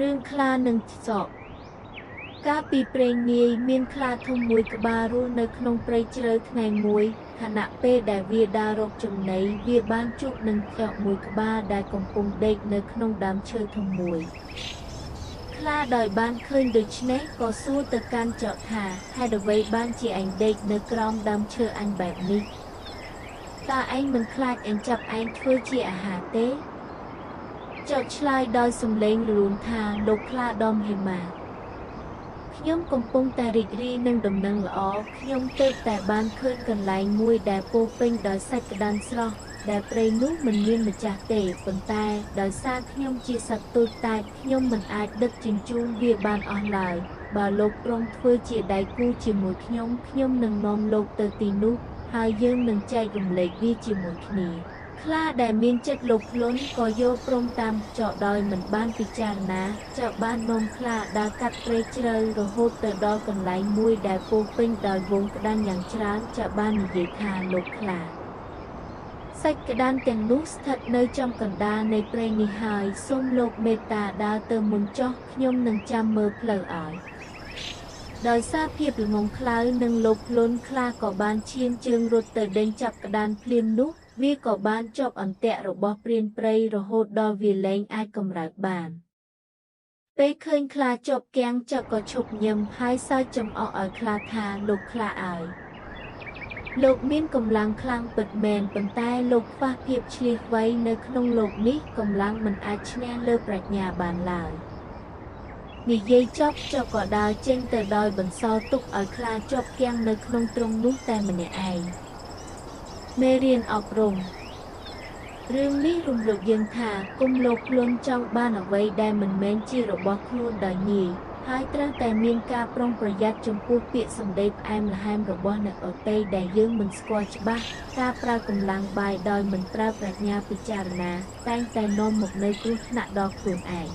រឿងខ្លានិងសក់កាលពីព្រេងនាយមានខ្លាធំមួយក្បាលរស់នៅក្នុងព្រៃជ្រៅថ្ងៃមួយខណៈពេលដែលវាដើររកចំណីវាបានជួបនឹងខ្យក់មួយក្បាលដែលកំពុងដេកនៅក្នុងដើមឈើធំមួយខ្លាដោយបានឃើញដូច្នេះក៏សួរទៅកាន់ចក់ថាហេតុអ្វីបានជាឯងដេកនៅក្រោមដើមឈើអញបែបនេះតើឯងមិនខ្លាចអញចាប់ឯងធ្វើជាអាហារទេចក់ឆ្លើយដោយសំឡេងរលូនថាលោកខ្លាដ៏មហិមាខ្ញុំកំពុងតែរីករាយនឹងដំណឹងល្អខ្ញុំទើបតែបានឃើញកន្លែងមួយដែលពោរពេញដោយសាច់ក្តាន់ស្រស់ដែលព្រៃនោះមិនមានម្ចាស់ទេប៉ុន្តែដោយសារខ្ញុំជាសត្វតូចតាចខ្ញុំមិនអាចដឹកជញ្ជូនវាបានអស់ឡើយបើលោកព្រមធ្វើជាដៃគូជាមួយខ្ញុំនឹងនាំលោកទៅទីនោះហើយយើងនឹងចែករំលែកវាជាមួយគ្នាខ្លាដែលមានចិត្តលោភលន់ក៏យល់ព្រមតាមចក់ដោយមិនបានពិចារណាចក់បាននាំខ្លាដើរកាត់ព្រៃជ្រៅរហូតទៅដល់កន្លែងមួយដែលពោរពេញដោយហ្វូងក្តាន់យ៉ាងច្រើនចក់បាននិយាយថាលោកខ្លាសាច់ក្តាន់ទាំងនោះស្ថិតនៅចំកណ្ដាលនៃព្រៃនេះហើយសូមលោកមេត្តាដើរទៅមុនចុះខ្ញុំនឹងចាំមើលផ្លូវឲ្យដោយសារភាពល្ងងខ្លៅនិងលោភលន់ខ្លាក៏បានឈានជើងរត់ទៅដេញចាប់ក្តាន់ភ្លាមនោះវាក៏បានជាប់អន្ទាក់របស់ព្រានព្រៃរហូតដល់វាលែងអាចកម្រើកបានពេលឃើញខ្លាជាប់គាំងចុកក៏ឈប់ញឹមហើយសើចចំអកឲ្យខ្លាថាលោកខ្លាអើយលោកមានកម្លាំងខ្លាំងពិតមែនប៉ុន្តែលោកខ្វះភាពឆ្លៀសវៃនៅក្នុងលោកនេះកម្លាំងមិនអាចឈ្នះលើប្រាជ្ញាបានឡើយនិយាយចប់ចុកក៏ដើរចេញទៅដោយបន្សល់ទុកឲ្យខ្លាជាប់គាំងនៅក្នុងទ្រុងនោះតែម្នាក់ឯងមេរៀនអប់រំរឿងនេះរំលឹកយើងថាគុំលោភលន់ចង់បានអ្វីដែលមិនមែនជារបស់ខ្លួនដោយងាយហើយត្រូវតែមានការប្រុងប្រយ័ត្នចំពោះពាក្យសម្ដីផ្អែមល្ហែមរបស់អ្នកដទៃដែលយើងមិនស្គាល់ច្បាស់ការប្រើកម្លាំងបាយដោយមិនប្រើប្រាជ្ញាពិចារណាតែងតែនាំមកនូវគ្រោះថ្នាក់ដល់ខ្លួនឯង